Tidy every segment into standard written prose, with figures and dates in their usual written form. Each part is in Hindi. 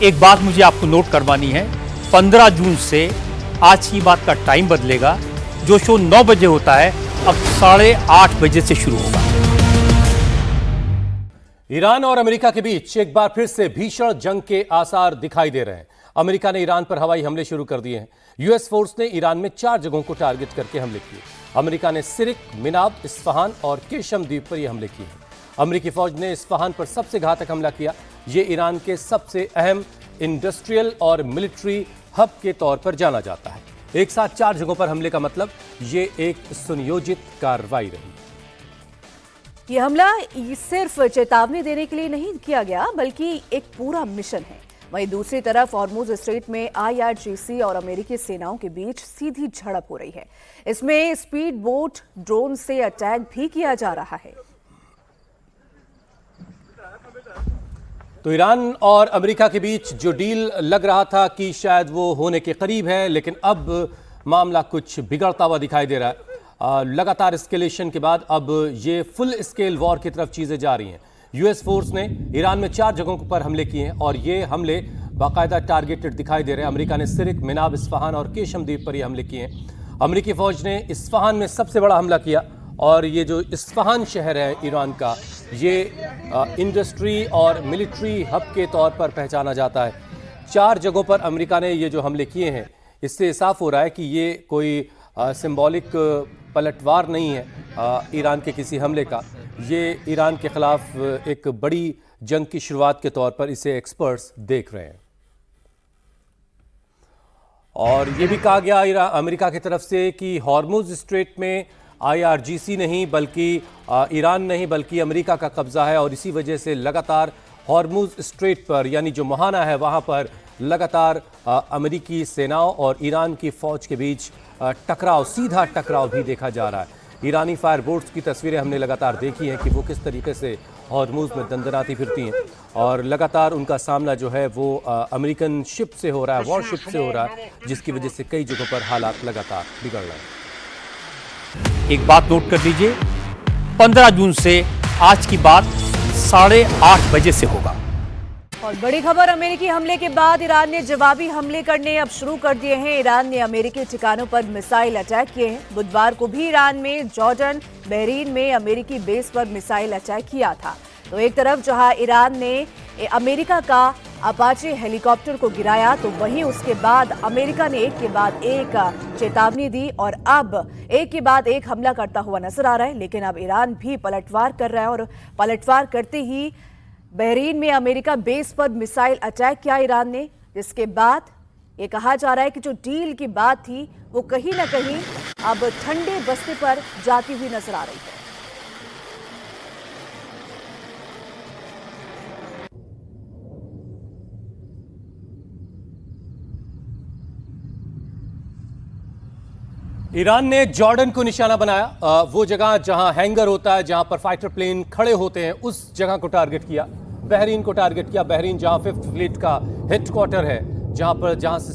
एक बात मुझे आपको नोट करवानी है, 15 जून से आज की बात का टाइम बदलेगा। जो शो 9 बजे होता है अब 8:30 बजे से शुरू होगा। ईरान और अमेरिका के बीच एक बार फिर से भीषण जंग के आसार दिखाई दे रहे हैं। अमेरिका ने ईरान पर हवाई हमले शुरू कर दिए हैं। यूएस फोर्स ने ईरान में 4 जगहों को टारगेट करके हमले किए। अमेरिका ने सिरिक, मिनाब, इस्फहान और केशम द्वीप पर यह हमले किए हैं। अमेरिकी फौज ने इस्फहान पर सबसे घातक हमला किया। यह ईरान के सबसे अहम इंडस्ट्रियल और मिलिट्री हब के तौर पर जाना जाता है। एक साथ 4 जगहों पर हमले का मतलब ये एक सुनियोजित कार्रवाई रही। ये हमला सिर्फ चेतावनी देने के लिए नहीं किया गया, बल्कि एक पूरा मिशन है। वहीं दूसरी तरफ हॉर्मुज स्ट्रेट में IRGC और अमेरिकी सेनाओं के बीच सीधी झड़प हो रही है। इसमें स्पीड बोट, ड्रोन से अटैक भी किया जा रहा है। तो ईरान और अमेरिका के बीच जो डील लग रहा था कि शायद वो होने के करीब है, लेकिन अब मामला कुछ बिगड़ता हुआ दिखाई दे रहा है। लगातार एस्केलेशन के बाद अब ये फुल स्केल वॉर की तरफ चीजें जा रही हैं। यूएस फोर्स ने ईरान में 4 जगहों पर हमले किए हैं और ये हमले बाकायदा टारगेटेड दिखाई दे रहे हैं। अमेरिका ने सिरिक, मिनाब, इस्फहान और केशम द्वीप पर ये हमले किए हैं। अमेरिकी फौज ने इस्फहान में सबसे बड़ा हमला किया और ये जो इस्फहान शहर है ईरान का, ये इंडस्ट्री और मिलिट्री हब के तौर पर पहचाना जाता है। 4 जगहों पर अमेरिका ने ये जो हमले किए हैं, इससे साफ हो रहा है कि ये कोई सिंबॉलिक पलटवार नहीं है ईरान के किसी हमले का। ये ईरान के खिलाफ एक बड़ी जंग की शुरुआत के तौर पर इसे एक्सपर्ट्स देख रहे हैं। और ये भी कहा गया अमेरिका की तरफ से कि हॉर्मुज स्ट्रेट में IRGC नहीं बल्कि ईरान नहीं बल्कि अमेरिका का कब्जा है और इसी वजह से लगातार हॉर्मुज स्ट्रेट पर, यानी जो मुहाना है वहां पर लगातार अमेरिकी सेनाओं और ईरान की फौज के बीच टकराव, सीधा टकराव भी देखा जा रहा है। ईरानी फायर बोट्स की तस्वीरें हमने लगातार देखी हैं कि वो किस तरीके से हॉर्मुज में दंदनाती फिरती हैं और लगातार उनका सामना जो है वो अमेरिकन शिप से हो रहा है, वॉरशिप से हो रहा है, जिसकी वजह से कई जगहों पर हालात लगातार बिगड़ रहे हैं। एक बात नोट कर लीजिए, 15 जून से आज की बात 8:30 बजे से होगा। और बड़ी खबर, अमेरिकी हमले के बाद ईरान ने जवाबी हमले करने अब शुरू कर दिए हैं। ईरान ने अमेरिकी ठिकानों पर मिसाइल अटैक किए हैं। बुधवार को भी ईरान में जॉर्डन, बहरीन में अमेरिकी बेस पर मिसाइल अटैक किया था। तो एक तरफ जहां ईरान ने अमेरिका का अपाचे हेलीकॉप्टर को गिराया, तो वहीं उसके बाद अमेरिका ने एक के बाद एक चेतावनी दी और अब एक के बाद एक हमला करता हुआ नजर आ रहा है। लेकिन अब ईरान भी पलटवार कर रहा है और पलटवार करते ही बहरीन में अमेरिका बेस पर मिसाइल अटैक किया ईरान ने, जिसके बाद ये कहा जा रहा है कि जो डील की बात थी वो कहीं ना कहीं अब ठंडे बस्ते पर जाती हुई नजर आ रही है। ईरान ने जॉर्डन को निशाना बनाया। वो जगह जहां हैंगर होता है, जहां पर फाइटर प्लेन खड़े होते हैं, उस जगह को टारगेट किया। बहरीन को टारगेट किया। बहरीन जहां 5th फ्लीट का हेडक्वार्टर है, जहां से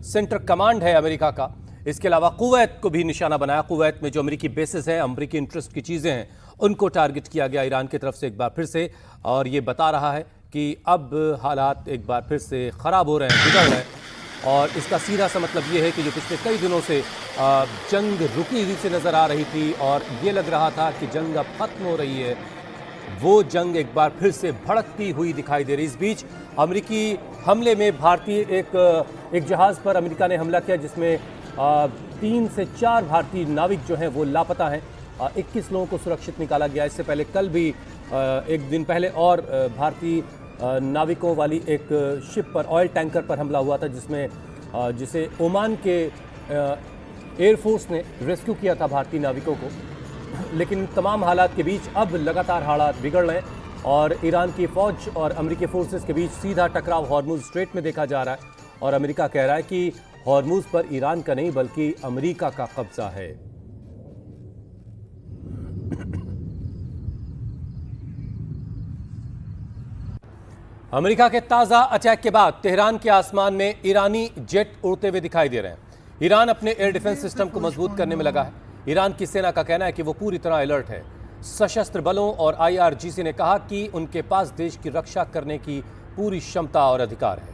सेंटर कमांड है अमेरिका का। इसके अलावा कुवैत को भी निशाना बनाया। कुवैत में जो अमेरिकी बेसिस हैं, अमेरिकी इंटरेस्ट की चीज़ें हैं, उनको टारगेट किया गया ईरान की तरफ से एक बार फिर से। और ये बता रहा है कि अब हालात एक बार फिर से ख़राब हो रहे हैं, बिगड़ रहे हैं। और इसका सीधा सा मतलब ये है कि जो पिछले कई दिनों से जंग रुकी हुई से नज़र आ रही थी और ये लग रहा था कि जंग अब ख़त्म हो रही है, वो जंग एक बार फिर से भड़कती हुई दिखाई दे रही। इस बीच अमेरिकी हमले में भारतीय एक जहाज़ पर अमेरिका ने हमला किया, जिसमें 3 से 4 भारतीय नाविक जो हैं वो लापता हैं। 21 लोगों को सुरक्षित निकाला गया। इससे पहले कल भी एक दिन पहले और भारतीय नाविकों वाली एक शिप पर, ऑयल टैंकर पर हमला हुआ था, जिसे ओमान के एयरफोर्स ने रेस्क्यू किया था भारतीय नाविकों को। लेकिन तमाम हालात के बीच अब लगातार हालात बिगड़ रहे हैं और ईरान की फौज और अमेरिकी फोर्सेस के बीच सीधा टकराव हॉर्मुज स्ट्रेट में देखा जा रहा है और अमेरिका कह रहा है कि हॉर्मुज पर ईरान का नहीं बल्कि अमेरिका का कब्जा है। अमेरिका के ताजा अटैक के बाद तेहरान के आसमान में ईरानी जेट उड़ते हुए दिखाई दे रहे हैं। ईरान अपने एयर डिफेंस सिस्टम को मजबूत करने में लगा है। ईरान की सेना का कहना है कि वो पूरी तरह अलर्ट है। सशस्त्र बलों और IRGC ने कहा कि उनके पास देश की रक्षा करने की पूरी क्षमता और अधिकार है।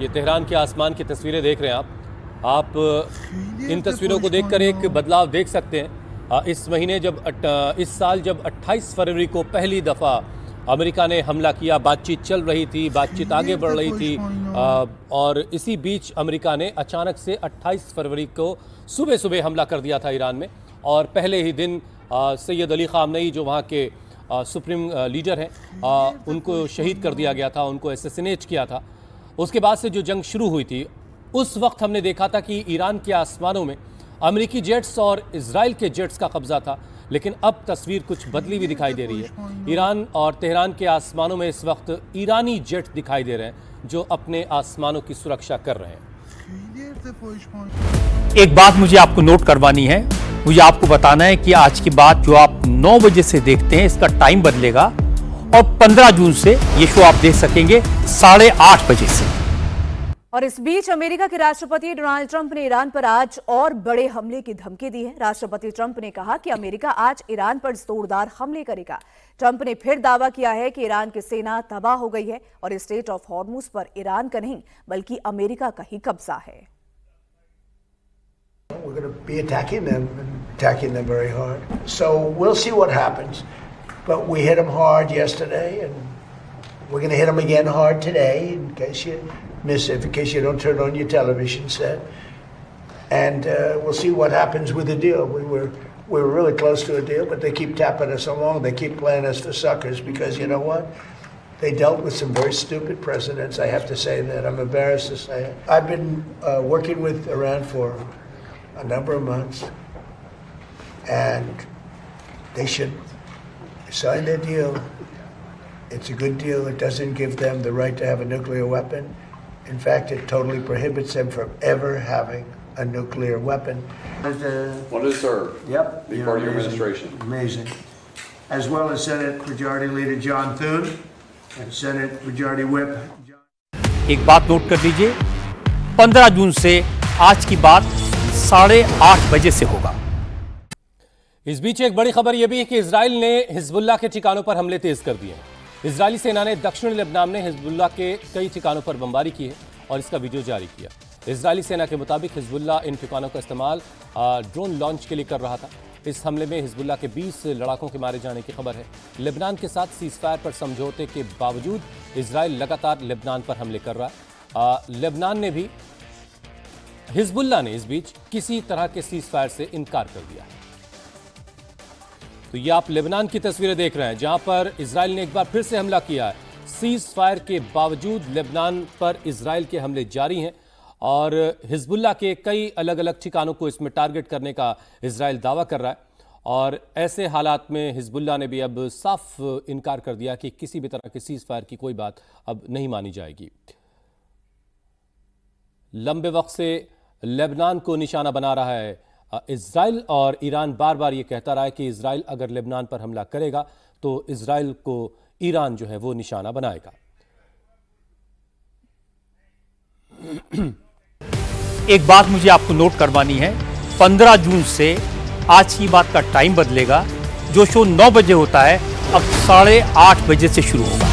ये तेहरान के आसमान की तस्वीरें देख रहे हैं आप इन तस्वीरों को देखकर एक बदलाव देख सकते हैं। इस महीने इस साल जब 28 फरवरी को पहली दफ़ा अमेरिका ने हमला किया, बातचीत चल रही थी, बातचीत आगे बढ़ रही थी, और इसी बीच अमेरिका ने अचानक से 28 फरवरी को सुबह सुबह हमला कर दिया था ईरान में। और पहले ही दिन सैयद अली ख़ामनेई जो वहाँ के सुप्रीम लीडर हैं, उनको शहीद कर दिया गया था, उनको असैसिनेट किया था। उसके बाद से जो जंग शुरू हुई थी, उस वक्त हमने देखा था कि ईरान के आसमानों में अमेरिकी जेट्स और इजराइल के जेट्स का कब्जा था। लेकिन अब तस्वीर कुछ बदली हुई दिखाई दे रही है। ईरान और तेहरान के आसमानों में इस वक्त ईरानी जेट दिखाई दे रहे हैं जो अपने आसमानों की सुरक्षा कर रहे हैं। एक बात मुझे आपको नोट करवानी है, मुझे आपको बताना है कि आज की बात जो आप 9 बजे से देखते हैं, इसका टाइम बदलेगा और 15 जून से ये शो आप देख सकेंगे 8:30 बजे से। और इस बीच अमेरिका के राष्ट्रपति डोनाल्ड ट्रंप ने ईरान पर आज और बड़े हमले की धमकी दी है। राष्ट्रपति ट्रंप ने कहा कि अमेरिका आज ईरान पर जोरदार हमले करेगा। ट्रंप ने फिर दावा किया है कि ईरान की सेना तबाह हो गई है और स्ट्रेट ऑफ हॉर्मुज पर ईरान का नहीं बल्कि अमेरिका का ही कब्जा है। We're going to be attacking them very hard. So we'll see what happens. But we hit them hard yesterday, and we're going to hit them again hard today, in case you miss it, in case you don't turn on your television set. And we'll see what happens with the deal. We were really close to a deal, but they keep tapping us along. They keep playing us for suckers because you know what? They dealt with some very stupid presidents. I have to say that. I'm embarrassed to say it. I've been working with Iran for a number of months, and they should sign their deal. It's a good deal. It doesn't give them the right to have a nuclear weapon. In fact, it totally prohibits them from ever having a nuclear weapon. Well deserved. Yep. Be part of your administration. Amazing. As well as Senate Majority Leader John Thune and Senate Majority Whip. एक बात नोट कर लीजिए, 15 जून से आज की बात 8:30 बजे से होगा। इस बीच एक बड़ी खबर यह भी है कि इजराइल ने हिजबुल्लाह के ठिकानों पर हमले तेज कर दिए हैं। इजरायली सेना ने दक्षिणी लेबनान में हिजबुल्लाह के कई ठिकानों पर बमबारी की है और इसका वीडियो जारी किया। इजरायली सेना के मुताबिक हिजबुल्लाह इन ठिकानों का इस्तेमाल ड्रोन लॉन्च के लिए कर रहा था। इस हमले में हिजबुल्लाह के 20 लड़ाकों के मारे जाने की खबर है। लेबनान के साथ सीज़फायर पर समझौते के बावजूद इजराइल लगातार लेबनान पर हमले कर रहा है। लेबनान ने भी हिजबुल्लाह ने इस बीच किसी तरह के सीज़फायर से इनकार कर दिया है। तो ये आप लेबनान की तस्वीरें देख रहे हैं जहां पर इजराइल ने एक बार फिर से हमला किया है। सीज़फायर के बावजूद लेबनान पर इजराइल के हमले जारी हैं और हिजबुल्लाह के कई अलग अलग ठिकानों को इसमें टारगेट करने का इजराइल दावा कर रहा है। और ऐसे हालात में हिजबुल्लाह ने भी अब साफ इनकार कर दिया कि किसी भी तरह के सीज़फायर की कोई बात अब नहीं मानी जाएगी। लंबे वक्त से लेबनान को निशाना बना रहा है इजराइल और ईरान बार बार ये कहता रहा है कि इजराइल अगर लेबनान पर हमला करेगा तो इजराइल को ईरान जो है वो निशाना बनाएगा। एक बात मुझे आपको नोट करवानी है, 15 जून से आज की बात का टाइम बदलेगा। जो शो 9 बजे होता है अब 8:30 बजे से शुरू होगा।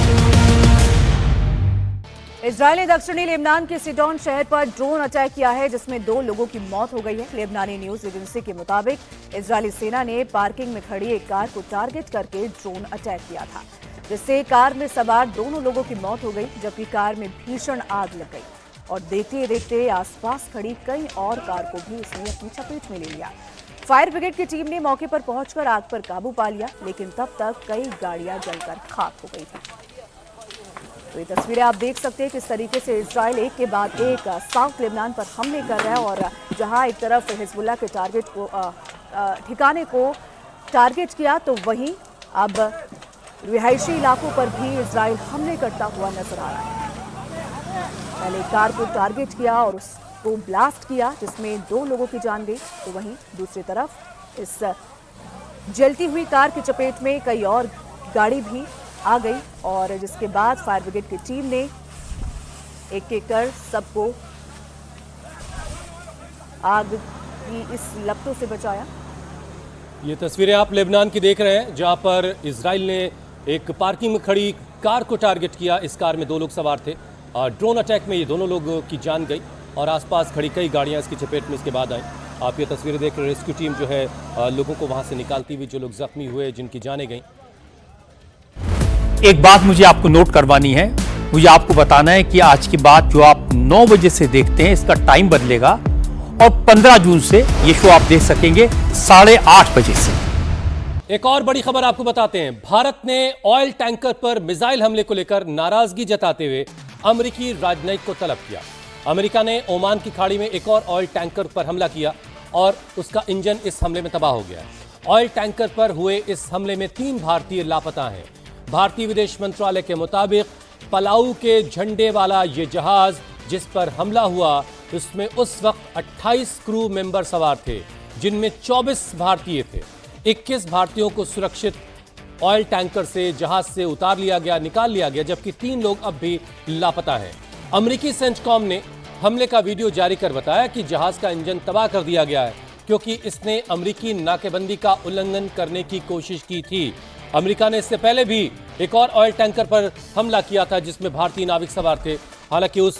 इजरायल ने दक्षिणी लेबनान के सिडोन शहर पर ड्रोन अटैक किया है जिसमें 2 लोगों की मौत हो गई है। लेबनानी न्यूज एजेंसी के मुताबिक इजरायली सेना ने पार्किंग में खड़ी एक कार को टारगेट करके ड्रोन अटैक किया था, जिससे कार में सवार दोनों लोगों की मौत हो गई, जबकि कार में भीषण आग लग गई और देखते देखते आसपास खड़ी कई और कार को भी इसने अपनी चपेट में ले लिया। फायर ब्रिगेड की टीम ने मौके पर पहुंचकर आग पर काबू पा लिया, लेकिन तब तक कई गाड़ियां जलकर खाक हो गई थी। तो ये तस्वीरें आप देख सकते हैं किस तरीके से इजराइल एक के बाद एक साउथ लेबनान पर हमले कर रहा है और जहां एक तरफ हिजबुल्लाह के टारगेट को ठिकाने को टारगेट किया, तो वहीं अब रिहायशी इलाकों पर भी इजराइल हमले करता हुआ नजर आ रहा है। पहले कार को टारगेट किया और उसको ब्लास्ट किया जिसमें 2 लोगों की जान गई, तो वहीं दूसरी तरफ इस जलती हुई कार की चपेट में कई और गाड़ी भी आ गई और जिसके बाद फायर ब्रिगेड की टीम ने एक एक कर सबको आग की इस लपटों से बचाया। ये तस्वीरें आप लेबनान की देख रहे हैं, जहां पर इजराइल ने एक पार्किंग में खड़ी कार को टारगेट किया। इस कार में 2 लोग सवार थे। ड्रोन अटैक में ये दोनों लोगों की जान गई और आसपास खड़ी कई गाड़ियां इसकी चपेट में इसके बाद आई। आप ये तस्वीरें देख रहे हैं, रेस्क्यू टीम जो है लोगों को वहां से निकालती हुई, जो लोग जख्मी हुए, जिनकी जानें गई। एक बात मुझे आपको नोट करवानी है, मुझे आपको बताना है कि आज की बात जो आप 9 बजे से देखते हैं इसका टाइम बदलेगा और 15 जून से ये शो आप देख सकेंगे 8:30 बजे से। एक और बड़ी खबर आपको बताते हैं। भारत ने ऑयल टैंकर पर मिसाइल हमले को लेकर नाराजगी जताते हुए अमेरिकी राजनयिक को तलब किया। अमेरिका ने ओमान की खाड़ी में एक और ऑयल टैंकर पर हमला किया और उसका इंजन इस हमले में तबाह हो गया। ऑयल टैंकर पर हुए इस हमले में 3 भारतीय लापता हैं। भारतीय विदेश मंत्रालय के मुताबिक पलाऊ के झंडे वाला ये जहाज जिस पर हमला हुआ, उसमें उस वक्त 28 क्रू मेंबर सवार थे, जिनमें 24 भारतीय थे। 21 भारतीयों को सुरक्षित ऑयल टैंकर से जहाज से उतार लिया गया, निकाल लिया गया, जबकि 3 लोग अब भी लापता हैं। अमेरिकी सेंटकॉम ने हमले का वीडियो जारी कर बताया कि जहाज का इंजन तबाह कर दिया गया है क्योंकि इसने अमेरिकी नाकेबंदी का उल्लंघन करने की कोशिश की थी। अमेरिका ने इससे पहले भी एक और ऑयल टैंकर पर हमला किया था जिसमें भारतीय नाविक सवार थे। हालांकि उस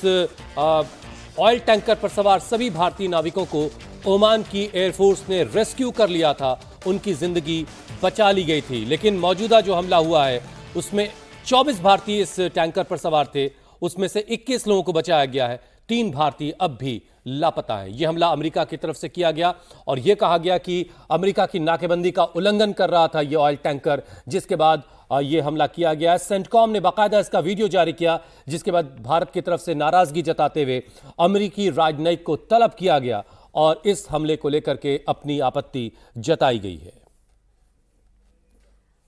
ऑयल टैंकर पर सवार सभी भारतीय नाविकों को ओमान की एयरफोर्स ने रेस्क्यू कर लिया था, उनकी जिंदगी बचा ली गई थी। लेकिन मौजूदा जो हमला हुआ है उसमें 24 भारतीय इस टैंकर पर सवार थे, उसमें से 21 लोगों को बचाया गया है। 3 भारतीय अब भी लापता है। यह हमला अमेरिका की तरफ से किया गया और यह कहा गया कि अमेरिका की नाकेबंदी का उल्लंघन कर रहा था यह ऑयल टैंकर, जिसके बाद यह हमला किया गया। सेंटकॉम ने बाकायदा इसका वीडियो जारी किया, जिसके बाद भारत की तरफ से नाराजगी जताते हुए अमेरिकी राजनयिक को तलब किया गया और इस हमले को लेकर के अपनी आपत्ति जताई गई है।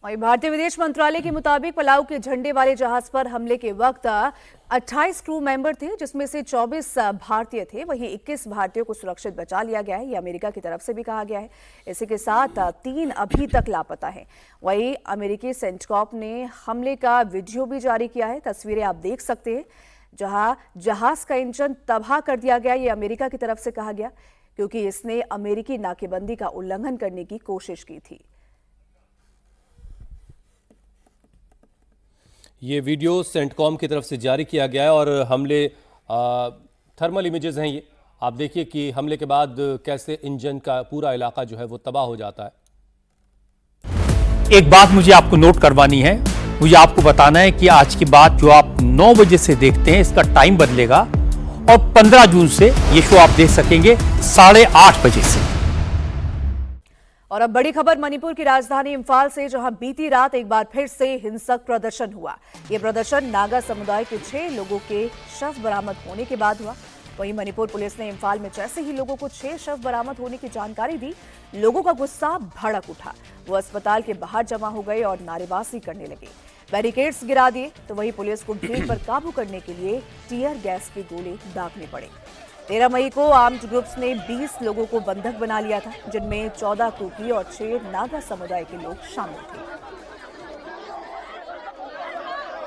वहीं भारतीय विदेश मंत्रालय के मुताबिक पलाऊ के झंडे वाले जहाज पर हमले के वक्त 28 क्रू मेंबर थे, जिसमें से 24 भारतीय थे। वहीं 21 भारतीयों को सुरक्षित बचा लिया गया है, ये अमेरिका की तरफ से भी कहा गया है। इसी के साथ 3 अभी तक लापता हैं। वहीं अमेरिकी सेंटकॉम ने हमले का वीडियो भी जारी किया है। तस्वीरें आप देख सकते हैं, जहां जहाज का इंजन तबाह कर दिया गया। ये अमेरिका की तरफ से कहा गया क्योंकि इसने अमेरिकी नाकेबंदी का उल्लंघन करने की कोशिश की थी। ये वीडियो सेंटकॉम की तरफ से जारी किया गया है और हमले थर्मल इमेजेस हैं। ये आप देखिए कि हमले के बाद कैसे इंजन का पूरा इलाका जो है वो तबाह हो जाता है। एक बात मुझे आपको नोट करवानी है, मुझे आपको बताना है कि आज की बात जो आप 9 बजे से देखते हैं इसका टाइम बदलेगा और 15 जून से ये शो आप देख सकेंगे 8:30 बजे से। और अब बड़ी खबर मणिपुर की राजधानी इंफाल से, जहां बीती रात एक बार फिर से हिंसक प्रदर्शन हुआ। यह प्रदर्शन नागा समुदाय के 6 लोगों के शव बरामद होने के बाद हुआ। वहीं मणिपुर पुलिस ने इंफाल में जैसे ही लोगों को 6 शव बरामद होने की जानकारी दी, लोगों का गुस्सा भड़क उठा। वो अस्पताल के बाहर जमा हो गए और नारेबाजी करने लगे, बैरिकेड्स गिरा दिए। तो वहीं पुलिस को भीड़ पर काबू करने के लिए टीयर गैस के गोले दागने पड़े। 13 मई को आर्म्ड ग्रुप्स ने 20 लोगों को बंधक बना लिया था, जिनमें 14 कुकी और 6 नागा समुदाय के लोग शामिल थे।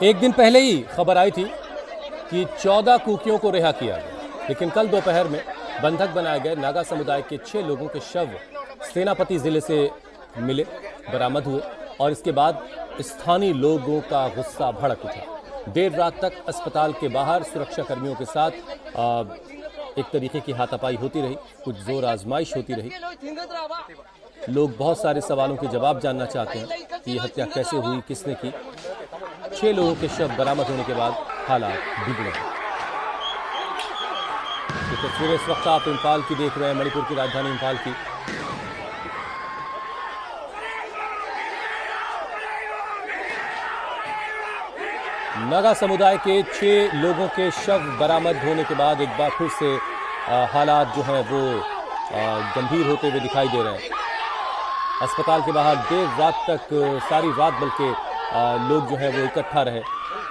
एक दिन पहले ही खबर आई थी कि 14 कुकियों को रिहा किया गया, लेकिन कल दोपहर में बंधक बनाए गए नागा समुदाय के 6 लोगों के शव सेनापति जिले से मिले, बरामद हुए और इसके बाद स्थानीय लोगों का गुस्सा भड़क उठा। देर रात तक अस्पताल के बाहर सुरक्षा कर्मियों के साथ एक तरीके की हाथापाई होती रही, कुछ जोर आजमाइश होती रही। लोग बहुत सारे सवालों के जवाब जानना चाहते हैं कि यह हत्या कैसे हुई, किसने की। 6 लोगों के शव बरामद होने के बाद हालात बिगड़े। ये तस्वीरें इस वक्त आप इंफाल की देख रहे हैं, मणिपुर की राजधानी इंफाल की। नागा समुदाय के 6 लोगों के शव बरामद होने के बाद एक बार फिर से हालात जो हैं वो गंभीर होते हुए दिखाई दे रहे हैं। अस्पताल के बाहर देर रात तक, सारी रात बल्कि लोग जो है वो इकट्ठा रहे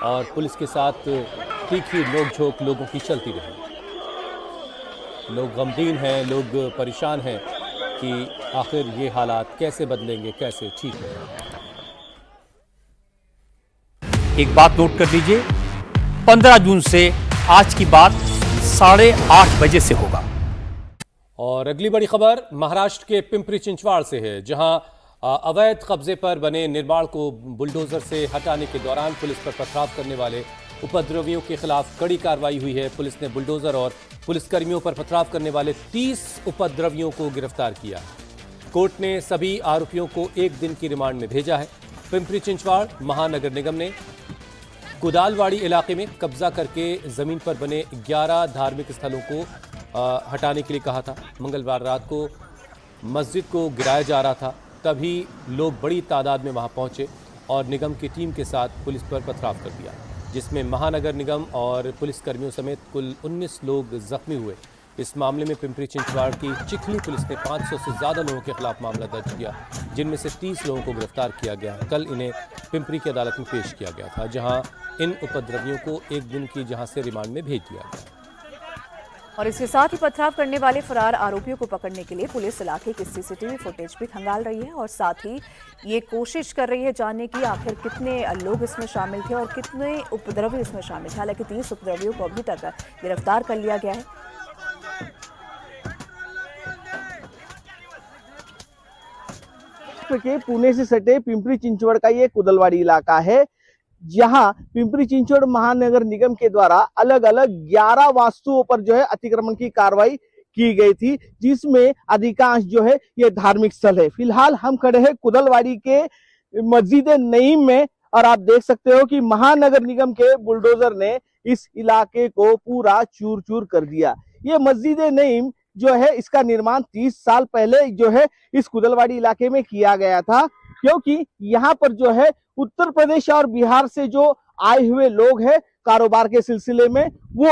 और पुलिस के साथ तीखी नोकझोंक लोगों की चलती रही। लोग गमगीन हैं, लोग परेशान हैं कि आखिर ये हालात कैसे बदलेंगे, कैसे ठीक होंगे। एक बात नोट कर लीजिए, 15 जून से आज की बात 8:30 बजे से होगा। और अगली बड़ी खबर महाराष्ट्र के पिंपरी चिंचवाड़ से है, जहां अवैध कब्जे पर बने निर्माण को बुलडोजर से हटाने के दौरान पुलिस पर पथराव करने वाले उपद्रवियों के खिलाफ कड़ी कार्रवाई हुई है। पुलिस ने बुलडोजर और पुलिसकर्मियों पर पथराव करने वाले 30 उपद्रवियों को गिरफ्तार किया। कोर्ट ने सभी आरोपियों को 1 दिन की रिमांड में भेजा है। पिंपरी चिंचवाड़ महानगर निगम ने कुदालवाड़ी इलाके में कब्जा करके जमीन पर बने 11 धार्मिक स्थलों को हटाने के लिए कहा था। मंगलवार रात को मस्जिद को गिराया जा रहा था, तभी लोग बड़ी तादाद में वहां पहुंचे और निगम की टीम के साथ पुलिस पर पथराव कर दिया, जिसमें महानगर निगम और पुलिसकर्मियों समेत कुल 19 लोग जख्मी हुए। इस मामले में पिंपरी चिंचवाड़ की चिखली पुलिस ने 500 से ज़्यादा लोगों के खिलाफ मामला दर्ज किया, जिनमें से 30 लोगों को गिरफ्तार किया गया। कल इन्हें पिंपरी की अदालत में पेश किया गया था, जहां इन उपद्रवियों को 1 दिन की जहां से रिमांड में भेज दिया गया। और इसके साथ ही पथराव करने वाले फरार आरोपियों को पकड़ने के लिए पुलिस इलाके की सीसीटीवी फुटेज भी खंगाल रही है और साथ ही ये कोशिश कर रही है जानने की आखिर कितने लोग इसमें शामिल थे और कितने उपद्रवी इसमें शामिल थे। हालांकि 30 उपद्रवियों को अभी तक गिरफ्तार कर लिया गया है। के पुणे से सटे पिंपरी चिंचवड़ का ये कुदलवाड़ी इलाका है, जहां पिंपरी चिंचवड़ महानगर निगम के द्वारा अलग अलग 11 वास्तुओं पर जो है अतिक्रमण की कार्रवाई की गई थी, जिसमें अधिकांश जो है ये धार्मिक स्थल है। फिलहाल हम खड़े हैं कुदलवाड़ी के मस्जिद नईम में और आप देख सकते हो कि महानगर निगम के बुलडोजर ने इस इलाके को पूरा चूर चूर कर दिया। ये मस्जिद नईम जो है इसका निर्माण 30 साल पहले जो है इस कुदलवाड़ी इलाके में किया गया था, क्योंकि यहाँ पर जो है उत्तर प्रदेश और बिहार से जो आए हुए लोग हैं कारोबार के सिलसिले में, वो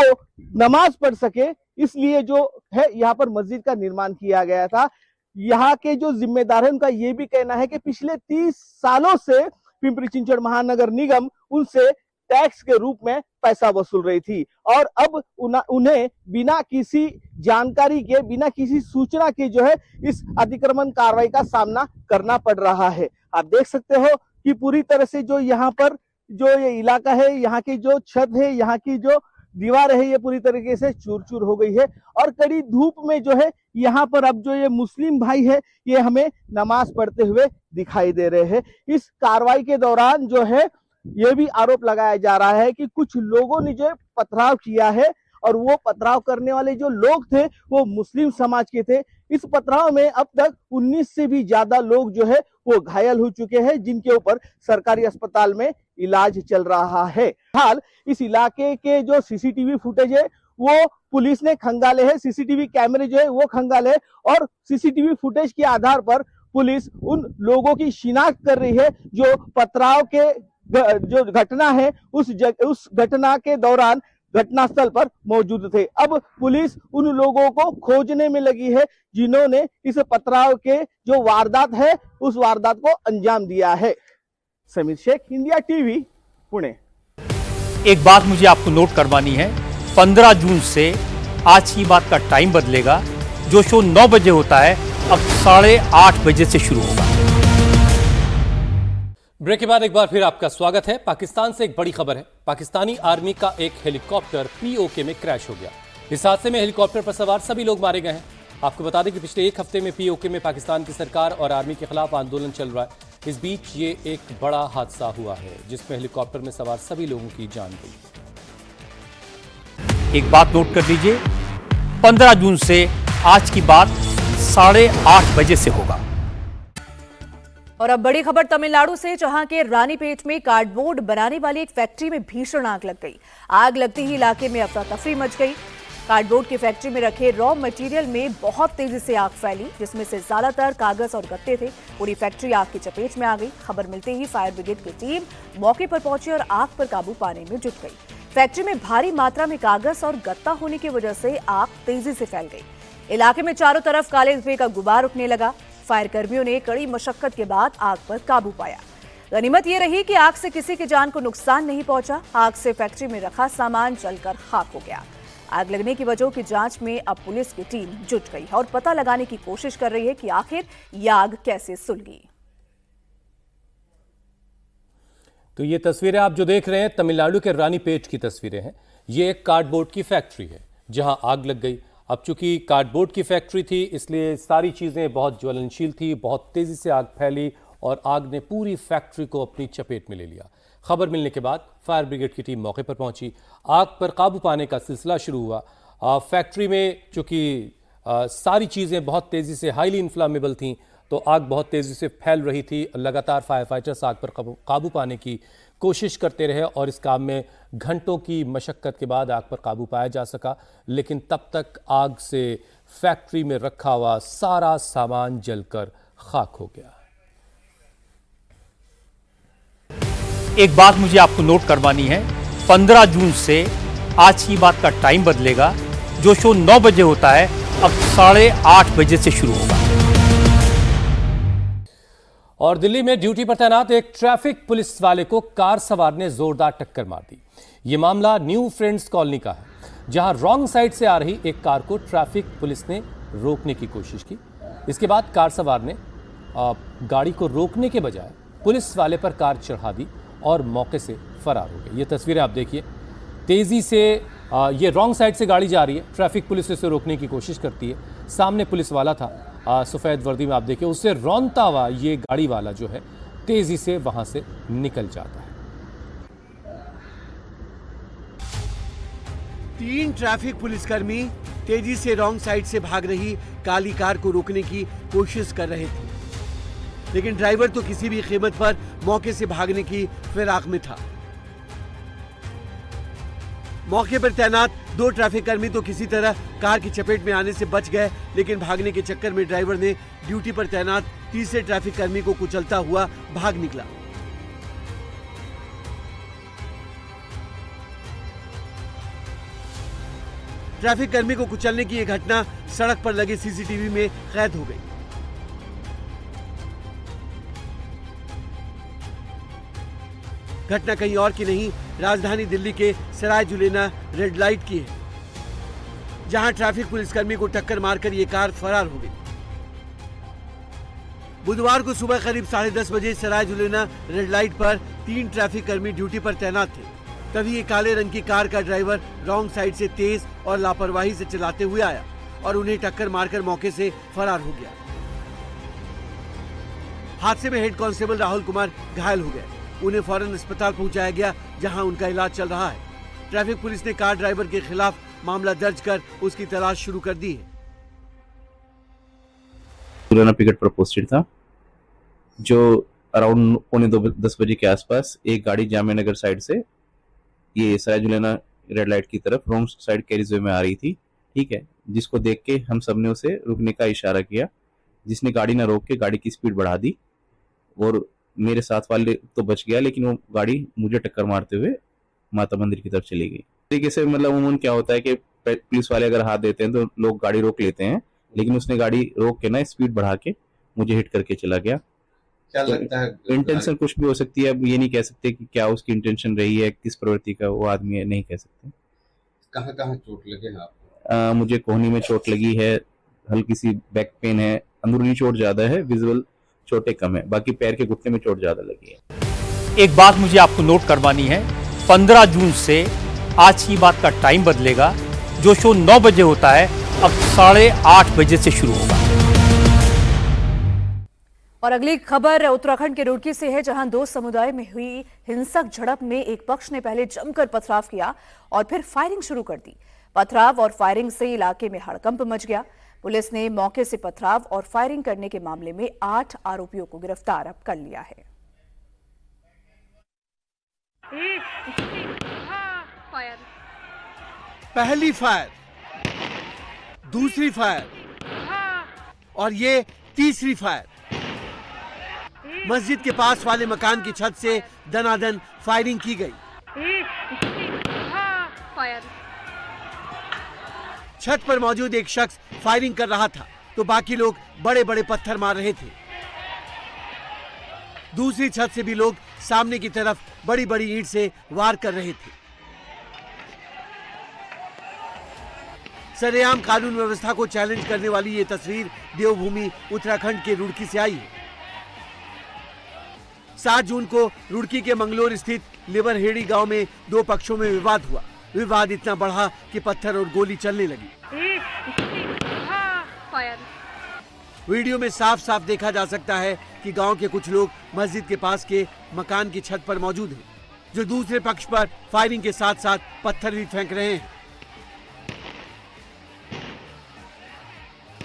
नमाज पढ़ सके, इसलिए जो है यहाँ पर मस्जिद का निर्माण किया गया था। यहाँ के जो जिम्मेदार है उनका ये भी कहना है कि पिछले 30 सालों से पिंपरी चिंचवड़ महानगर निगम उनसे टैक्स के रूप में पैसा वसूल रही थी और अब उन्हें बिना किसी जानकारी के, बिना किसी सूचना के जो है इस अतिक्रमण कार्रवाई का सामना करना पड़ रहा है। आप देख सकते हो कि पूरी तरह से जो यहाँ पर जो ये इलाका है, यहाँ की जो छत है, यहाँ की जो दीवार है, ये पूरी तरीके से चूर चूर हो गई है और कड़ी धूप में जो है यहाँ पर अब जो ये मुस्लिम भाई है ये हमें नमाज पढ़ते हुए दिखाई दे रहे हैं। इस कार्रवाई के दौरान जो है ये भी आरोप लगाया जा रहा है कि कुछ लोगों ने जो पथराव किया है और वो पथराव करने वाले जो लोग थे वो मुस्लिम समाज के थे। इस पथराव में अब तक 19 से भी ज्यादा लोग जो है वो घायल हो चुके हैं, जिनके ऊपर सरकारी अस्पताल में इलाज चल रहा है। हाल इस इलाके के जो सीसीटीवी फुटेज है वो पुलिस ने खंगाले हैं, सीसीटीवी कैमरे जो है वो खंगाले और सीसीटीवी फुटेज के आधार पर पुलिस उन लोगों की शिनाख्त कर रही है जो पथराव के जो घटना है उस घटना के दौरान घटनास्थल पर मौजूद थे। अब पुलिस उन लोगों को खोजने में लगी है जिन्होंने इस पथराव के जो वारदात है उस वारदात को अंजाम दिया है। Sameer Shaikh, India TV, Pune. एक बात मुझे आपको नोट करवानी है, 15 जून से आज की बात का टाइम बदलेगा। जो शो 9 बजे होता है अब 8:30 बजे से शुरू होगा। ब्रेक के बाद एक बार फिर आपका स्वागत है। पाकिस्तान से एक बड़ी खबर है। पाकिस्तानी आर्मी का एक हेलीकॉप्टर पीओके में क्रैश हो गया। इस हादसे में हेलीकॉप्टर पर सवार सभी लोग मारे गए हैं। आपको बता दें कि पिछले 1 हफ्ते में पीओके में पाकिस्तान की सरकार और आर्मी के खिलाफ आंदोलन चल रहा है। इस बीच ये एक बड़ा हादसा हुआ है जिसमें हेलीकॉप्टर में सवार सभी लोगों की जान गई। एक बात नोट कर लीजिए, 15 जून से आज की बात 8:30 बजे से होगा। और अब बड़ी खबर तमिलनाडु से, जहां के रानीपेट में कार्डबोर्ड बनाने वाली एक फैक्ट्री में भीषण आग लग गई। आग लगते ही इलाके में अफरा तफरी मच गई। कार्डबोर्ड की फैक्ट्री में रखे रॉ मटेरियल में बहुत तेजी से आग फैली, जिसमें से ज्यादातर कागज और गत्ते थे। पूरी फैक्ट्री आग की चपेट में आ गई। खबर मिलते ही फायर ब्रिगेड की टीम मौके पर पहुंची और आग पर काबू पाने में जुट गई। फैक्ट्री में भारी मात्रा में कागज और गत्ता होने की वजह से आग तेजी से फैल गई। इलाके में चारों तरफ काले धुएं का गुबार उठने लगा। फायर कर्मियों ने कड़ी मशक्कत के बाद आग पर काबू पाया। गनीमत ये रही कि आग से किसी की जान को नुकसान नहीं पहुंचा। आग से फैक्ट्री में रखा सामान जलकर खाक हो गया। आग लगने की वजहों की जांच में अब पुलिस की टीम जुट गई है और पता लगाने की कोशिश कर रही है कि आखिर ये आग कैसे सुलगी। तो ये तस्वीरें आप जो देख रहे हैं तमिलनाडु के रानीपेट की तस्वीरें हैं। ये एक कार्डबोर्ड की फैक्ट्री है जहां आग लग गई। अब चूंकि कार्डबोर्ड की फैक्ट्री थी इसलिए सारी चीज़ें बहुत ज्वलनशील थी, बहुत तेज़ी से आग फैली और आग ने पूरी फैक्ट्री को अपनी चपेट में ले लिया। खबर मिलने के बाद फायर ब्रिगेड की टीम मौके पर पहुंची, आग पर काबू पाने का सिलसिला शुरू हुआ। फैक्ट्री में चूंकि सारी चीज़ें बहुत तेज़ी से हाईली इन्फ्लामेबल थीं तो आग बहुत तेज़ी से फैल रही थी। लगातार फायर फाइटर्स आग पर काबू पाने की कोशिश करते रहे और इस काम में घंटों की मशक्क़त के बाद आग पर काबू पाया जा सका, लेकिन तब तक आग से फैक्ट्री में रखा हुआ सारा सामान जलकर खाक हो गया। एक बात मुझे आपको नोट करवानी है, 15 जून से आज की बात का टाइम बदलेगा। जो शो 9 बजे होता है अब 8:30 बजे से शुरू होगा। और दिल्ली में ड्यूटी पर तैनात एक ट्रैफिक पुलिस वाले को कार सवार ने जोरदार टक्कर मार दी। यह मामला न्यू फ्रेंड्स कॉलोनी का है, जहां रॉन्ग साइड से आ रही एक कार को ट्रैफिक पुलिस ने रोकने की कोशिश की। इसके बाद कार सवार ने गाड़ी को रोकने के बजाय पुलिस वाले पर कार चढ़ा दी और मौके से फरार हो गए। ये तस्वीरें आप देखिए, तेजी से ये रॉन्ग साइड से गाड़ी जा रही है, ट्रैफिक पुलिस इसे रोकने की कोशिश करती है। सामने पुलिस वाला था सफ़ेद वर्दी में, आप देखिए उससे रौंदता हुआ ये गाड़ी वाला जो है तेजी से वहां से निकल जाता है। 3 ट्रैफिक पुलिसकर्मी तेजी से रॉन्ग साइड से भाग रही काली कार को रोकने की कोशिश कर रहे थे, लेकिन ड्राइवर तो किसी भी कीमत पर मौके से भागने की फिराक में था। मौके पर तैनात 2 ट्रैफिक कर्मी तो किसी तरह कार की चपेट में आने से बच गए, लेकिन भागने के चक्कर में ड्राइवर ने ड्यूटी पर तैनात तीसरे ट्रैफिक कर्मी को कुचलता हुआ भाग निकला। ट्रैफिक कर्मी को कुचलने की यह घटना सड़क पर लगे सीसीटीवी में कैद हो गई। घटना कहीं और की नहीं, राजधानी दिल्ली के सराय जुलेना रेड लाइट की है, जहां ट्रैफिक पुलिसकर्मी को टक्कर मारकर ये कार फरार हो गई। बुधवार को सुबह करीब 10:30 बजे सराय जुलेना रेड लाइट पर 3 ट्रैफिक कर्मी ड्यूटी पर तैनात थे। तभी ये काले रंग की कार का ड्राइवर रॉन्ग साइड से तेज और लापरवाही से चलाते हुए आया और उन्हें टक्कर मारकर मौके से फरार हो गया। हादसे में हेड कांस्टेबल राहुल कुमार घायल हो गए, उन्हें फौरन अस्पताल पहुंचाया गया, जहां उनका इलाज चल रहा है। ट्रैफिक पुलिस ने कार ड्राइवर के खिलाफ मामला दर्ज कर उसकी तलाश शुरू कर दी है। जुलेना पिकट पर पोस्टेड था, जो अराउंड 9:45 बजे के आसपास एक गाड़ी जामिया नगर साइड से ये सराय जुलेना रेड लाइट की तरफ रॉन्ग साइड कैरीज में आ रही थी, ठीक है, जिसको देख के हम सबने उसे रुकने का इशारा किया, जिसने गाड़ी ना रोक के गाड़ी की स्पीड बढ़ा दी और मेरे साथ वाले तो बच गया, लेकिन वो गाड़ी मुझे टक्कर मारते हुए माता मंदिर की तरफ चली गई। तरीके से मतलब उमूमन क्या होता है कि पुलिस वाले अगर हाथ देते हैं तो लोग गाड़ी रोक लेते हैं, लेकिन उसने गाड़ी रोक के ना स्पीड बढ़ा के मुझे हिट करके चला गया। क्या लगता है इंटेंशन कुछ भी हो सकती है, अब ये नहीं कह सकते कि क्या उसकी इंटेंशन रही है, किस प्रवृत्ति का वो आदमी है, नहीं कह सकते। कहाँ कहाँ चोट लगे हैं आपको? मुझे कोहनी में चोट लगी है, हल्की सी बैक पेन है, अंदरूनी चोट ज्यादा है, विजुअल चोटें कम है, बाकी पैर के घुटने में चोट ज्यादा लगी है। एक बात मुझे आपको नोट करवानी है, 15 जून से आज की बात का टाइम बदलेगा। जो शो 9 बजे होता है अब 8:30 बजे से शुरू होगा। और अगली खबर उत्तराखंड के रुड़की से है, जहां 2 समुदाय में हुई हिंसक झड़प में एक पक्ष ने पहले जमकर पथराव किया और फिर फायरिंग शुरू कर दी। पथराव और फायरिंग से इलाके में हड़कंप मच गया। पुलिस ने मौके से पथराव और फायरिंग करने के मामले में 8 आरोपियों को गिरफ्तार कर लिया है। पहली फायर, दूसरी फायर और ये तीसरी फायर। मस्जिद के पास वाले मकान की छत से दनादन फायरिंग की गई। छत पर मौजूद एक शख्स फायरिंग कर रहा था तो बाकी लोग बड़े बड़े पत्थर मार रहे थे। दूसरी छत से भी लोग सामने की तरफ बड़ी बड़ी ईंट से वार कर रहे थे। सरेआम कानून व्यवस्था को चैलेंज करने वाली ये तस्वीर देवभूमि उत्तराखंड के रुड़की से आई है। 7 जून को रुड़की के मंगलोर स्थित लिवरहेड़ी गांव में 2 पक्षों में विवाद हुआ। विवाद इतना बढ़ा कि पत्थर और गोली चलने लगी। वीडियो में साफ साफ देखा जा सकता है कि गांव के कुछ लोग मस्जिद के पास के मकान की छत पर मौजूद हैं, जो दूसरे पक्ष पर फायरिंग के साथ साथ पत्थर भी फेंक रहे हैं।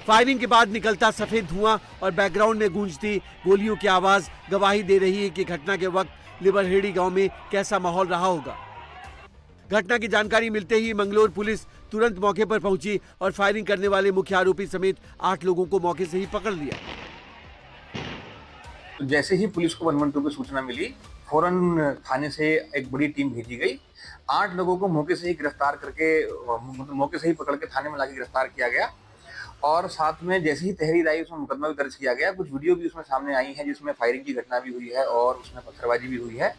फायरिंग के बाद निकलता सफेद धुआं और बैकग्राउंड में गूंजती गोलियों की आवाज गवाही दे रही है कि घटना के वक्त लिबरहेड़ी गांव में कैसा माहौल रहा होगा। घटना की जानकारी मिलते ही मंगलोर पुलिस तुरंत मौके पर पहुंची और फायरिंग करने वाले मुख्य आरोपी समेत 8 लोगों को मौके से ही पकड़ लिया। जैसे ही पुलिस को 112 की सूचना मिली, फौरन थाने से एक बड़ी टीम भेजी गई। 8 लोगों को मौके से ही गिरफ्तार करके मौके से ही पकड़ के थाने में लाके गिरफ्तार किया गया और साथ में जैसे ही तहरीर आई उसमें मुकदमा भी दर्ज किया गया। कुछ वीडियो भी उसमें सामने आई हैं जिसमें फायरिंग की घटना भी हुई है और उसमें पत्थरबाजी भी हुई है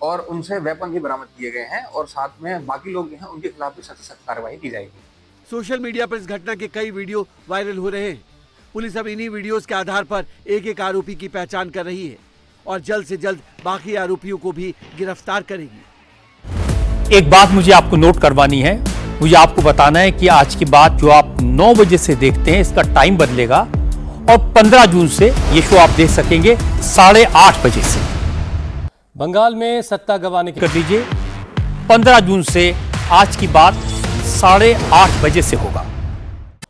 और उनसे वेपन भी बरामद किए गए हैं और साथ में बाकी लोग जो हैं उनके खिलाफ भी सख्त कार्रवाई की जाएगी। सोशल मीडिया पर इस घटना के कई वीडियो वायरल हो रहे हैं। पुलिस अब इन्हीं वीडियोस के आधार पर एक आरोपी की पहचान कर रही है और जल्द से जल्द बाकी आरोपियों को भी गिरफ्तार करेगी। एक बात मुझे आपको नोट करवानी है, मुझे आपको बताना है कि आज की बात जो आप 9 बजे से देखते हैं इसका टाइम बदलेगा और 15 जून से ये शो आप देख सकेंगे 8:30 बजे से। बंगाल में सत्ता गंवाने के कर दीजिए 15 जून से आज की बात 8:30 बजे से होगा।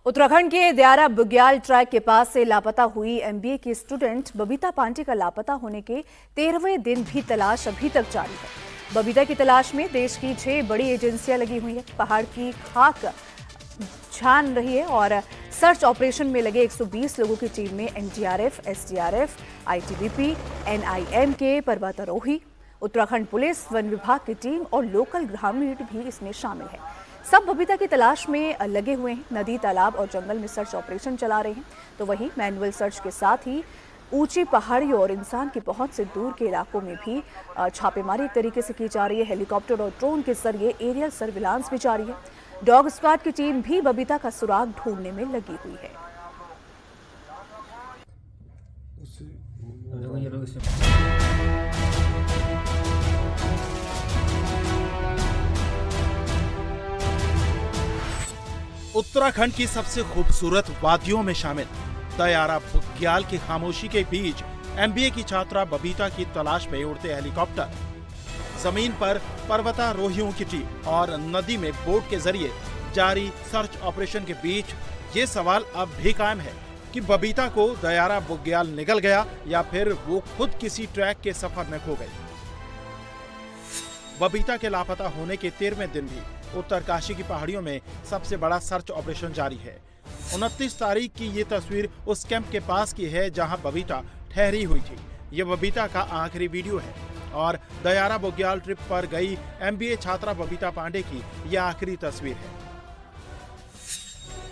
उत्तराखंड के द्यारा बुग्याल ट्रैक के पास से लापता हुई एमबीए की स्टूडेंट बबीता पांडे का लापता होने के 13वें दिन भी तलाश अभी तक जारी है। बबीता की तलाश में देश की 6 बड़ी एजेंसियां लगी हुई हैं। पहाड़ की खाक छान रही है और सर्च ऑपरेशन में लगे 120 लोगों की टीम में एनडीआरएफ, एसडीआरएफ, आईटीबीपी, एनआईएम के पर्वतारोही, उत्तराखंड पुलिस, वन विभाग की टीम और लोकल ग्रामीण भी इसमें शामिल है। सब बबीता की तलाश में लगे हुए हैं। नदी, तालाब और जंगल में सर्च ऑपरेशन चला रहे हैं। तो वहीं मैनुअल सर्च के साथ ही ऊंची पहाड़ियों और इंसान की पहुंच से दूर के इलाकों में भी छापेमारी एक तरीके से की जा रही है। हेलीकॉप्टर और ड्रोन के जरिए एरियल सर्विलांस भी जारी है। डॉग स्क्वाड की टीम भी बबीता का सुराग ढूंढने में लगी हुई है। उत्तराखंड की सबसे खूबसूरत वादियों में शामिल दयारा बुग्याल की खामोशी के बीच एमबीए की छात्रा बबीता की तलाश में उड़ते हेलीकॉप्टर, जमीन पर पर्वतारोहियों की टीम और नदी में बोट के जरिए जारी सर्च ऑपरेशन के बीच ये सवाल अब भी कायम है कि बबीता को दयारा बुग्याल निगल गया या फिर वो खुद किसी ट्रैक के सफर में खो गई। बबीता के लापता होने के 13वें दिन भी उत्तरकाशी की पहाड़ियों में सबसे बड़ा सर्च ऑपरेशन जारी है। 29 तारीख की ये तस्वीर उस कैंप के पास की है जहां बबीता ठहरी हुई थी। ये बबीता का आखिरी वीडियो है और दयारा बुग्याल ट्रिप पर गई एमबीए छात्रा बबीता पांडे की यह आखिरी तस्वीर है।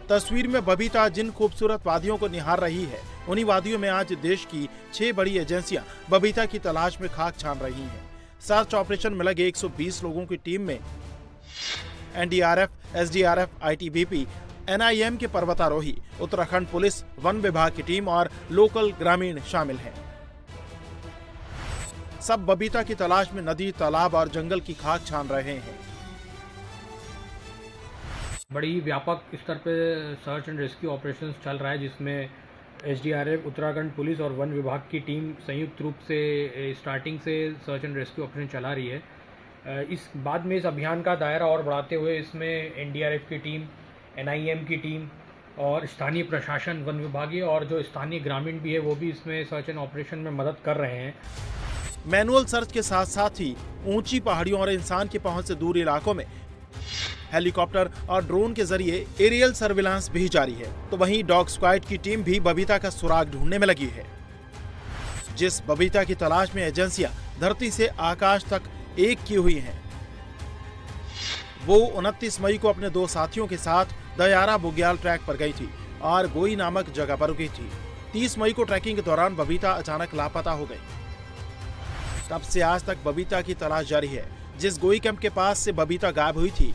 तस्वीर में बबीता जिन खूबसूरत वादियों को निहार रही है, उन्हीं वादियों में आज देश की 6 बड़ी एजेंसियां बबीता की तलाश में खाक छान रही हैं। सर्च ऑपरेशन में लगे 120 लोगों की टीम में एनडीआरएफ, एसडीआरएफ, आईटीबीपी, एनआईएम के पर्वतारोही, उत्तराखंड पुलिस, वन विभाग की टीम और लोकल ग्रामीण शामिल हैं। सब बबीता की तलाश में नदी, तालाब और जंगल की खाक छान रहे हैं। बड़ी व्यापक स्तर पे सर्च एंड रेस्क्यू ऑपरेशंस चल रहा है, जिसमें एसडीआरएफ, उत्तराखंड पुलिस और वन विभाग की टीम संयुक्त रूप से स्टार्टिंग से सर्च एंड रेस्क्यू ऑपरेशन चला रही है। इस बाद में इस अभियान का दायरा और बढ़ाते हुए इसमें एनडीआरएफ की टीम, एनआईएम की टीम और स्थानीय प्रशासन, वन विभागीय और जो स्थानीय ग्रामीण भी है वो भी इसमें सर्च एंड ऑपरेशन में मदद कर रहे हैं। मैनुअल सर्च के साथ साथ ही ऊंची पहाड़ियों और इंसान की पहुंच से दूर इलाकों में हेलीकॉप्टर और ड्रोन के जरिए एरियल सर्विलांस भी जारी है। तो वहीं डॉग स्क्वाड की टीम भी बबीता का सुराग ढूंढने में लगी है। जिस बबीता की तलाश में एजेंसियां धरती से आकाश तक एक की हुई हैं, वो 29 मई को अपने 2 साथियों के साथ दयारा बुग्याल ट्रैक पर गई थी और गोई नामक जगह पर रुकी थी। 30 मई को ट्रैकिंग के दौरान बबीता अचानक लापता हो गई। तब से आज तक बबीता की तलाश जारी है। जिस गोई कैंप के पास से बबीता गायब हुई थी,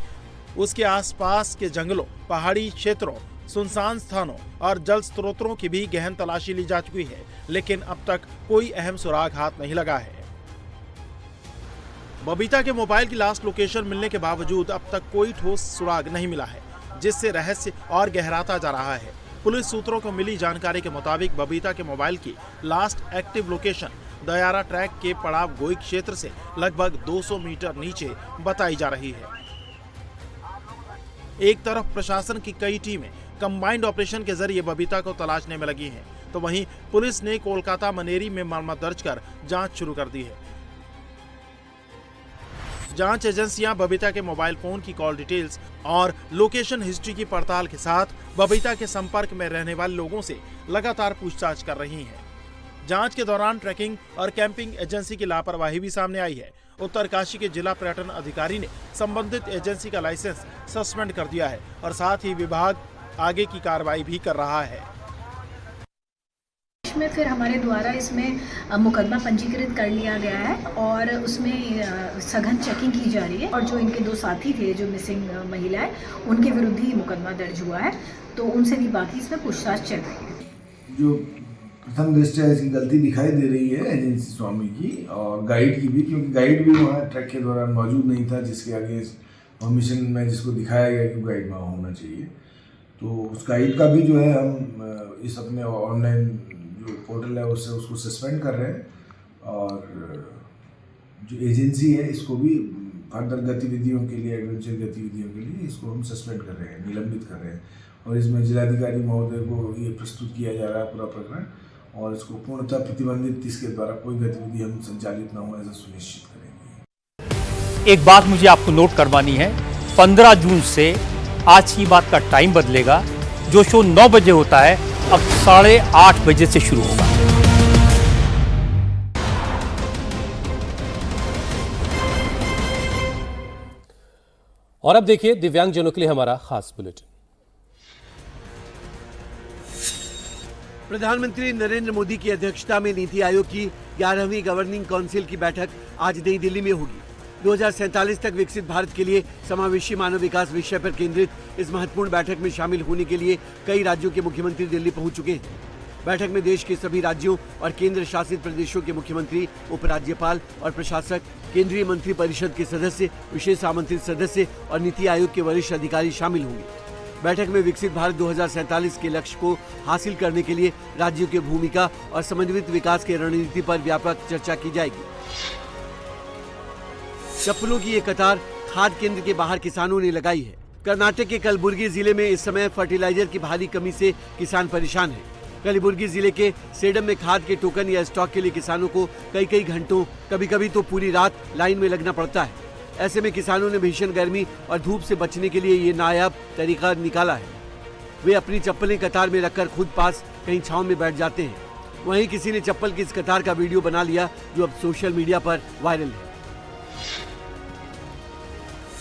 उसके आसपास के जंगलों, पहाड़ी क्षेत्रों, सुनसान स्थानों और जल स्रोतों की भी गहन तलाशी ली जा चुकी है, लेकिन अब तक कोई अहम सुराग हाथ नहीं लगा है। बबीता के मोबाइल की लास्ट लोकेशन मिलने के बावजूद अब तक कोई ठोस सुराग नहीं मिला है, जिससे रहस्य और गहराता जा रहा है। पुलिस सूत्रों को मिली जानकारी के मुताबिक बबीता के मोबाइल की last active location Dayara track के पड़ाव गोई क्षेत्र से लगभग 200 मीटर नीचे बताई जा रही है। एक तरफ प्रशासन की कई टीमें कंबाइंड ऑपरेशन के जरिए बबीता को तलाशने में लगी हैं, तो वहीं पुलिस ने कोलकाता मनेरी में मामला दर्ज कर जांच शुरू कर दी है। जांच एजेंसियां बबीता के मोबाइल फोन की कॉल डिटेल्स और लोकेशन हिस्ट्री की पड़ताल के साथ बबीता के संपर्क में रहने वाले लोगों से लगातार पूछताछ कर रही हैं। जांच के दौरान ट्रैकिंग और कैंपिंग एजेंसी की लापरवाही भी सामने आई है। उत्तरकाशी के जिला पर्यटन अधिकारी ने संबंधित एजेंसी का लाइसेंस सस्पेंड कर दिया है और साथ ही विभाग आगे की कार्रवाई भी कर रहा है। में फिर हमारे द्वारा इसमें मुकदमा पंजीकृत कर लिया गया है और उसमें सघन चेकिंग की जा रही है और जो इनके 2 साथी थे जो मिसिंग महिला है उनके विरुद्ध ही मुकदमा दर्ज हुआ है, तो उनसे भी बाकी इसमें पूछताछ चल रही है। जो प्रथम दृष्टया इसकी गलती दिखाई दे रही है एजेंसी स्वामी की और गाइड की भी, क्योंकि गाइड भी वहाँ ट्रैक के दौरान मौजूद नहीं था, जिसके आगे परमिशन में जिसको दिखाया गया कि गाइड वहाँ होना चाहिए। तो उस गाइड का भी जो है हम इस अपने ऑनलाइन जो पोर्टल है उससे उसको सस्पेंड कर रहे हैं और जो एजेंसी है इसको भी फर्दर गतिविधियों के लिए, एडवेंचर गतिविधियों के लिए इसको हम सस्पेंड कर रहे हैं, निलंबित कर रहे हैं और इसमें जिलाधिकारी महोदय को ये प्रस्तुत किया जा रहा है पूरा प्रकरण और इसको पूर्णतः प्रतिबंधित, इसके द्वारा कोई गतिविधि हम संचालित न हो ऐसा सुनिश्चित करेंगे। एक बात मुझे आपको नोट करवानी है, 15 जून से आज की बात का टाइम बदलेगा। जो शो 9 बजे होता है अब 8:30 बजे से शुरू होगा। और अब देखिए दिव्यांगजनों के लिए हमारा खास बुलेटिन। प्रधानमंत्री नरेंद्र मोदी की अध्यक्षता में नीति आयोग की 11वीं गवर्निंग काउंसिल की बैठक आज नई दिल्ली में होगी। 2047 तक विकसित भारत के लिए समावेशी मानव विकास विषय पर केंद्रित इस महत्वपूर्ण बैठक में शामिल होने के लिए कई राज्यों के मुख्यमंत्री दिल्ली पहुंच चुके हैं। बैठक में देश के सभी राज्यों और केंद्र शासित प्रदेशों के मुख्यमंत्री, उपराज्यपाल और प्रशासक, केंद्रीय मंत्री परिषद के सदस्य, विशेष आमंत्रित सदस्य और नीति आयोग के वरिष्ठ अधिकारी शामिल होंगे। बैठक में विकसित भारत 2047 के लक्ष्य को हासिल करने के लिए राज्यों की भूमिका और समन्वित विकास की रणनीति पर व्यापक चर्चा की जाएगी। चप्पलों की ये कतार खाद केंद्र के बाहर किसानों ने लगाई है। कर्नाटक के कलबुर्गी जिले में इस समय फर्टिलाइजर की भारी कमी से किसान परेशान हैं। कलबुर्गी जिले के सेडम में खाद के टोकन या स्टॉक के लिए किसानों को कई घंटों, कभी-कभी तो पूरी रात लाइन में लगना पड़ता है। ऐसे में किसानों ने भीषण गर्मी और धूप से बचने के लिए ये नायाब तरीका निकाला है। वे अपनी चप्पलें कतार में रखकर खुद पास कहीं छांव में बैठ जाते हैं। वहीं किसी ने चप्पल की इस कतार का वीडियो बना लिया जो अब सोशल मीडिया पर वायरल है।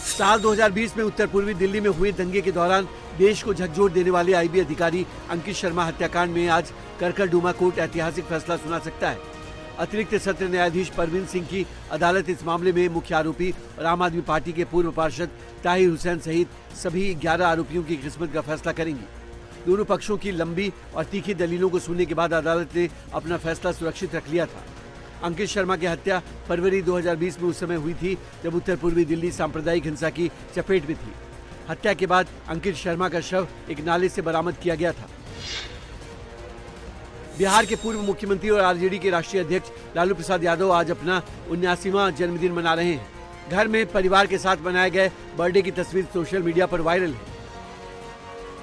साल 2020 में उत्तर पूर्वी दिल्ली में हुए दंगे के दौरान देश को झकझोर देने वाले आईबी अधिकारी अंकित शर्मा हत्याकांड में आज करकरडूमा कोर्ट ऐतिहासिक फैसला सुना सकता है। अतिरिक्त सत्र न्यायाधीश परवीन सिंह की अदालत इस मामले में मुख्य आरोपी और आम आदमी पार्टी के पूर्व पार्षद ताहिर हुसैन सहित सभी 11 आरोपियों की किस्मत का फैसला करेंगी। दोनों पक्षों की लंबी और तीखी दलीलों को सुनने के बाद अदालत ने अपना फैसला सुरक्षित रख लिया था। अंकित शर्मा की हत्या फरवरी 2020 में उस समय हुई थी जब उत्तर पूर्वी दिल्ली सांप्रदायिक हिंसा की चपेट में थी। हत्या के बाद अंकित शर्मा का शव एक नाले से बरामद किया गया था। बिहार के पूर्व मुख्यमंत्री और आरजेडी के राष्ट्रीय अध्यक्ष लालू प्रसाद यादव आज अपना 79वां जन्मदिन मना रहे हैं। घर में परिवार के साथ बनाए गए बर्थडे की तस्वीर सोशल मीडिया पर वायरल है।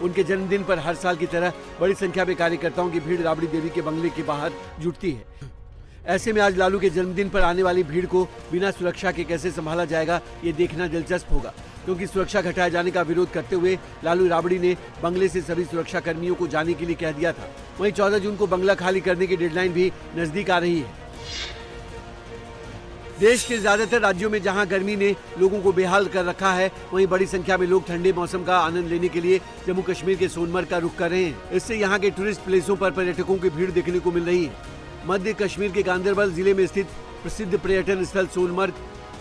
उनके जन्मदिन पर हर साल की तरह बड़ी संख्या में कार्यकर्ताओं की भीड़ राबड़ी देवी के बंगले के बाहर जुटती है। ऐसे में आज लालू के जन्मदिन पर आने वाली भीड़ को बिना सुरक्षा के कैसे संभाला जाएगा, ये देखना दिलचस्प होगा, क्योंकि सुरक्षा घटाए जाने का विरोध करते हुए लालू राबड़ी ने बंगले से सभी सुरक्षा कर्मियों को जाने के लिए कह दिया था। वहीं 14 जून को बंगला खाली करने की डेडलाइन भी नजदीक आ रही है। देश के ज्यादातर राज्यों में जहां गर्मी ने लोगों को बेहाल कर रखा है, वहीं बड़ी संख्या में लोग ठंडे मौसम का आनंद लेने के लिए जम्मू कश्मीर के सोनमर्ग का रुख कर रहे हैं। इससे यहाँ के टूरिस्ट प्लेसों पर पर्यटकों की भीड़ देखने को मिल रही है। मध्य कश्मीर के गांदरबल जिले में स्थित प्रसिद्ध पर्यटन स्थल सोनमर्ग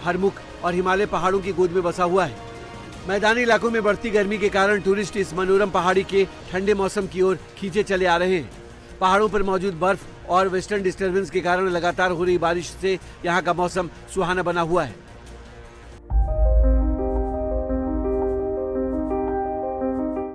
हरमुख और हिमालय पहाड़ों की गोद में बसा हुआ है। मैदानी इलाकों में बढ़ती गर्मी के कारण टूरिस्ट इस मनोरम पहाड़ी के ठंडे मौसम की ओर खींचे चले आ रहे हैं। पहाड़ों पर मौजूद बर्फ और वेस्टर्न डिस्टर्बेंस के कारण लगातार हो रही बारिश से यहाँ का मौसम सुहाना बना हुआ है।